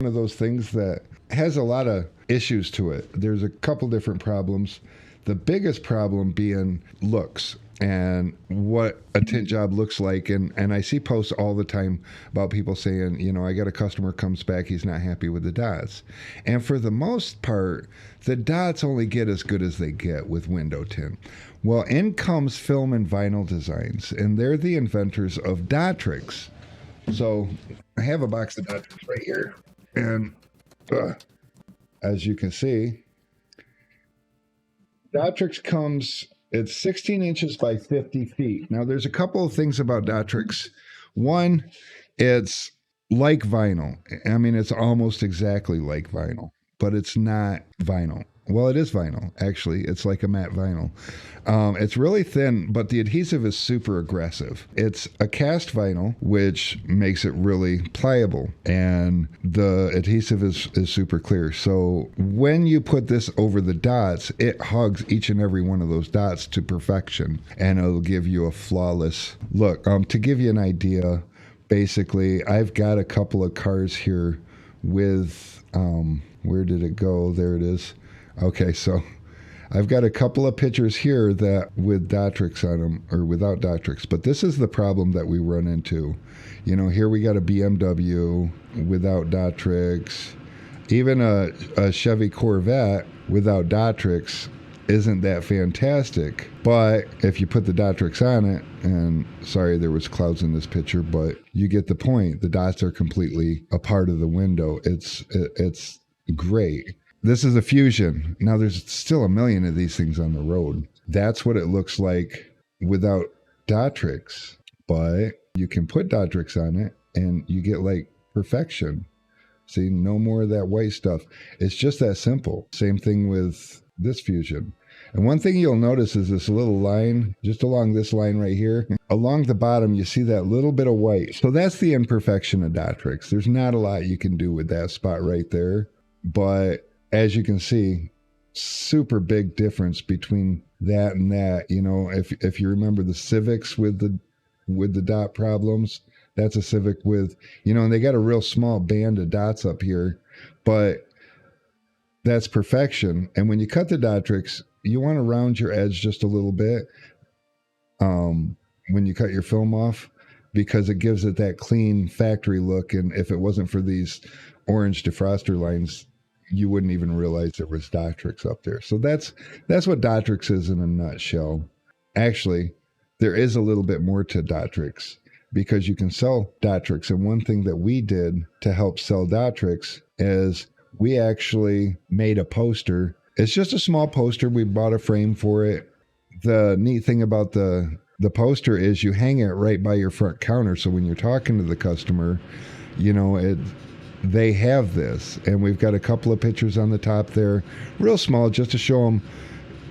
one of those things that has a lot of issues to it. There's a couple different problems. The biggest problem being looks and what a tint job looks like. And I see posts all the time about people saying, you know, I got a customer comes back, he's not happy with the dots. And for the most part, the dots only get as good as they get with window tint. Well, in comes Film and Vinyl Designs, and they're the inventors of Dotrix. So I have a box of Dotrix right here. And as you can see, Dotrix comes, it's 16 inches by 50 feet. Now, there's a couple of things about Dotrix. One, it's like vinyl. I mean, it's almost exactly like vinyl, but it's not vinyl. Well, it is vinyl, actually. It's like a matte vinyl. It's really thin, but the adhesive is super aggressive. It's a cast vinyl, which makes it really pliable, and the adhesive is super clear. So when you put this over the dots, it hugs each and every one of those dots to perfection, and it'll give you a flawless look. To give you an idea, basically, I've got a couple of cars here with, where did it go? There it is. Okay, so I've got a couple of pictures here that with Dotrix on them or without Dotrix, but this is the problem that we run into. You know, here we got a BMW without Dotrix. Even a Chevy Corvette without Dotrix isn't that fantastic. But if you put the Dotrix on it, and sorry there was clouds in this picture, but you get the point. The dots are completely a part of the window. It's great. This is a Fusion. Now, there's still a million of these things on the road. That's what it looks like without Dotrix. But you can put Dotrix on it, and you get, like, perfection. See, no more of that white stuff. It's just that simple. Same thing with this Fusion. And one thing you'll notice is this little line, just along this line right here. Along the bottom, you see that little bit of white. So that's the imperfection of Dotrix. There's not a lot you can do with that spot right there. But as you can see, super big difference between that and that. You know, if you remember the Civics with the dot problems, that's a Civic with, you know, and they got a real small band of dots up here, but that's perfection. And when you cut the Dotrix, you want to round your edge just a little bit when you cut your film off, because it gives it that clean factory look. And if it wasn't for these orange defroster lines, you wouldn't even realize there was Dotrix up there. So that's what Dotrix is in a nutshell. Actually, there is a little bit more to Dotrix, because you can sell Dotrix. And one thing that we did to help sell Dotrix is we actually made a poster. It's just a small poster. We bought a frame for it. The neat thing about the poster is you hang it right by your front counter. So when you're talking to the customer, you know, they have this. And we've got a couple of pictures on the top there, real small, just to show them.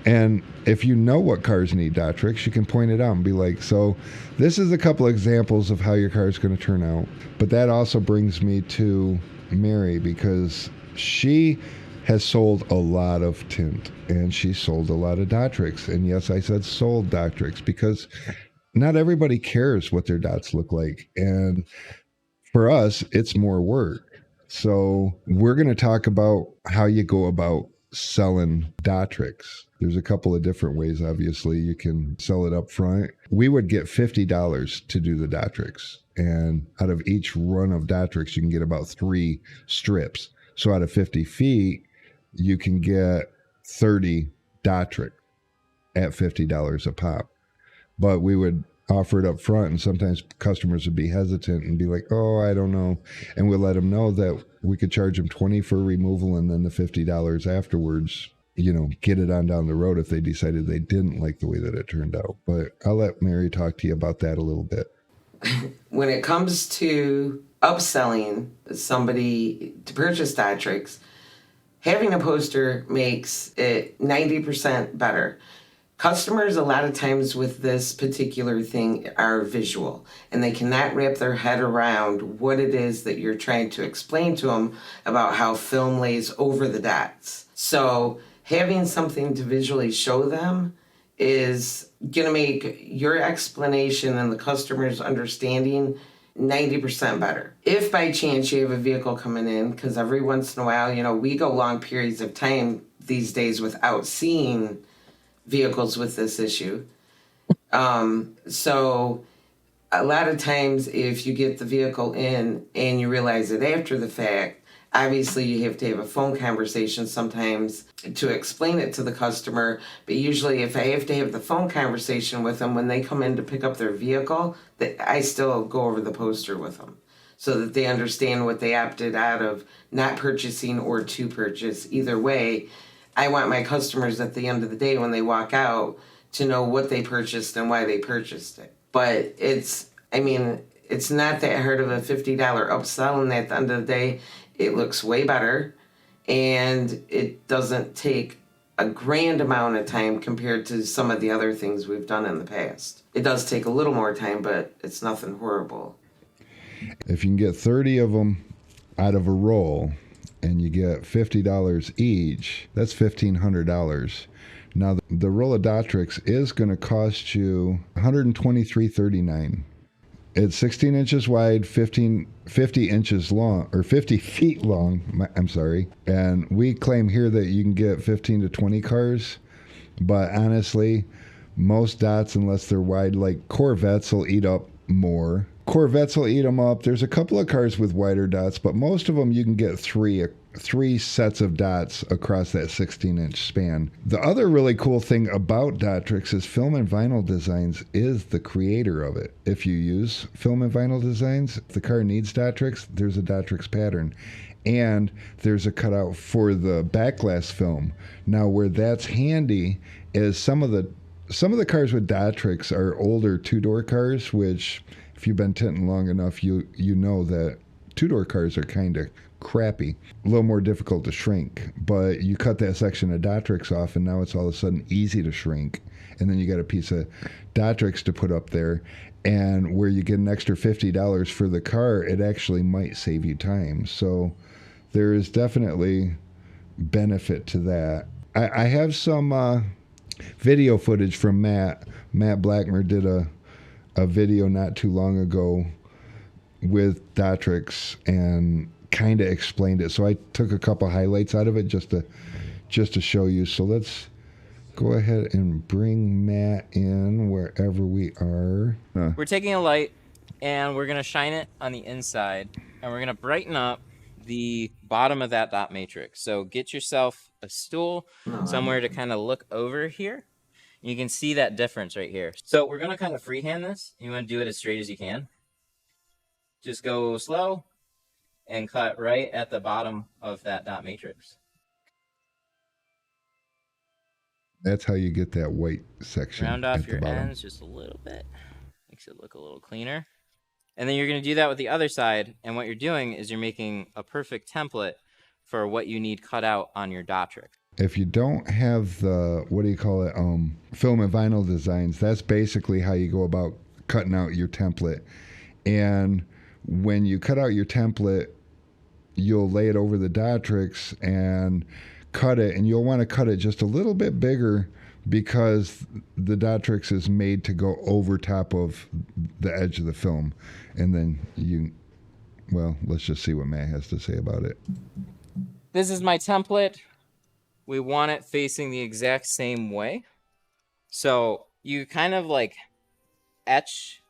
And if you know what cars need Dotrix, you can point it out and be like, so this is a couple examples of how your car is going to turn out. But that also brings me to Mary, because she has sold a lot of tint, and she sold a lot of Dotrix. And yes, I said sold Dotrix, because not everybody cares what their dots look like. And for us, it's more work. So we're going to talk about how you go about selling Dotrix. There's a couple of different ways. Obviously, you can sell it up front. We would get $50 to do the Dotrix. And out of each run of Dotrix, you can get about 3 strips. So out of 50 feet, you can get 30 Dotrix at $50 a pop. But we would offer it up front, and sometimes customers would be hesitant and be like, oh, I don't know. And we'll let them know that we could charge them $20 for removal, and then the $50 afterwards, you know, get it on down the road if they decided they didn't like the way that it turned out. But I'll let Mary talk to you about that a little bit. When it comes to upselling somebody to purchase Dotrix, having a poster makes it 90% better. Customers, a lot of times with this particular thing, are visual, and they cannot wrap their head around what it is that you're trying to explain to them about how film lays over the dots. So having something to visually show them is going to make your explanation and the customer's understanding 90% better. If by chance you have a vehicle coming in, because every once in a while, you know, we go long periods of time these days without seeing vehicles with this issue. So a lot of times if you get the vehicle in and you realize it after the fact, obviously you have to have a phone conversation sometimes to explain it to the customer. But usually if I have to have the phone conversation with them when they come in to pick up their vehicle, that I still go over the poster with them so that they understand what they opted out of not purchasing or to purchase. Either way, I want my customers at the end of the day when they walk out to know what they purchased and why they purchased it. But it's not that hard of a $50 upsell, and at the end of the day, it looks way better, and it doesn't take a grand amount of time compared to some of the other things we've done in the past. It does take a little more time, but it's nothing horrible. If you can get 30 of them out of a roll and you get $50 each, that's $1,500. Now, the roll of Datrix is going to cost you $123.39. It's 16 inches wide, 50 inches long, or 50 feet long, I'm sorry. And we claim here that you can get 15 to 20 cars. But honestly, most dots, unless they're wide, like Corvettes will eat up more. Corvettes will eat them up. There's a couple of cars with wider dots, but most of them you can get three sets of dots across that 16-inch span. The other really cool thing about Datrix is Film and Vinyl Designs is the creator of it. If you use Film and Vinyl Designs, if the car needs Datrix, there's a Datrix pattern. And there's a cutout for the back glass film. Now, where that's handy is some of the cars with Datrix are older two-door cars, which if you've been tinting long enough, you know that two-door cars are kind of crappy, a little more difficult to shrink. But you cut that section of Datrix off, and now it's all of a sudden easy to shrink. And then you got a piece of Datrix to put up there. And where you get an extra $50 for the car, it actually might save you time. So there is definitely benefit to that. I have some video footage from Matt. Matt Blackmer did a video not too long ago with Datrix and kind of explained it. So I took a couple highlights out of it just to show you. So let's go ahead and bring Matt in wherever we are. We're taking a light and we're going to shine it on the inside, and we're going to brighten up the bottom of that dot matrix. So get yourself a stool somewhere to kind of look over here. You can see that difference right here. So we're going to kind of freehand this. You want to do it as straight as you can. Just go slow and cut right at the bottom of that dot matrix. That's how you get that white section. Round off at the your bottom. ends just a little bit. Makes it look a little cleaner. And then you're going to do that with the other side. And what you're doing is you're making a perfect template for what you need cut out on your Datrix. If you don't have the, Film and Vinyl Designs, that's basically how you go about cutting out your template. And when you cut out your template, you'll lay it over the Datrix and cut it. And you'll want to cut it just a little bit bigger because the Datrix is made to go over top of the edge of the film. And then let's just see what Matt has to say about it. This is my template. We want it facing the exact same way. So you kind of like etch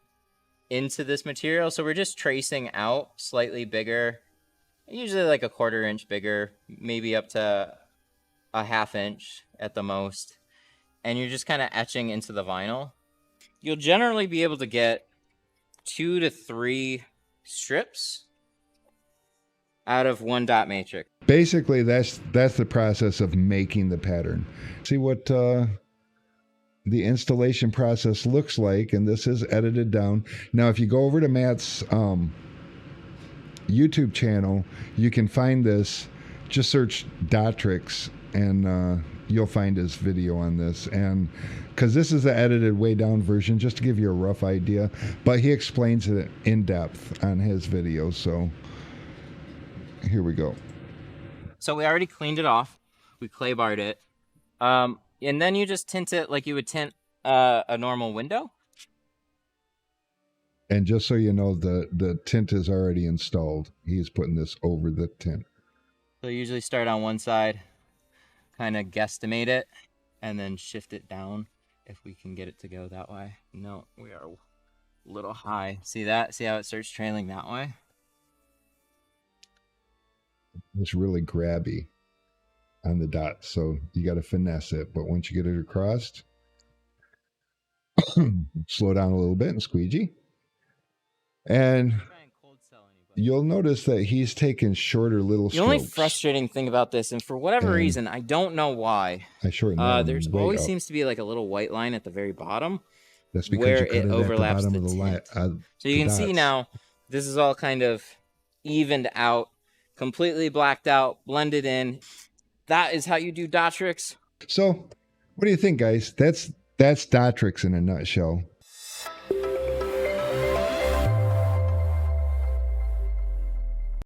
into this material. So we're just tracing out slightly bigger, usually like a 1/4 inch bigger, maybe up to a 1/2 inch at the most. And you're just kind of etching into the vinyl. You'll generally be able to get 2 to 3 strips out of one dot matrix. Basically, that's the process of making the pattern. See what the installation process looks like, and this is edited down. Now, if you go over to Matt's YouTube channel, you can find this. Just search Datrix, and you'll find his video on this. And because this is the edited way down version, just to give you a rough idea, but he explains it in depth on his video. So here we go. So we already cleaned it off. We clay barred it. And then you just tint it like you would tint a normal window. And just so you know, the tint is already installed. He's putting this over the tint. So usually start on one side, kind of guesstimate it, and then shift it down if we can get it to go that way. No, we are a little high. See that? See how it starts trailing that way? It's really grabby on the dot, so you got to finesse it. But once you get it across, slow down a little bit and squeegee. And you'll notice that he's taking shorter little The strokes. only frustrating thing about this, and for whatever reason, I don't know why, I shorten that there's way always up. seems to be like a little white line at the very bottom. That's because where you cut it it overlaps at the the bottom of the tint. line. So you can see now, this is all kind of evened out, completely blacked out, blended in. That is how you do dot tricks. So, what do you think, guys? That's Dotrix in a nutshell.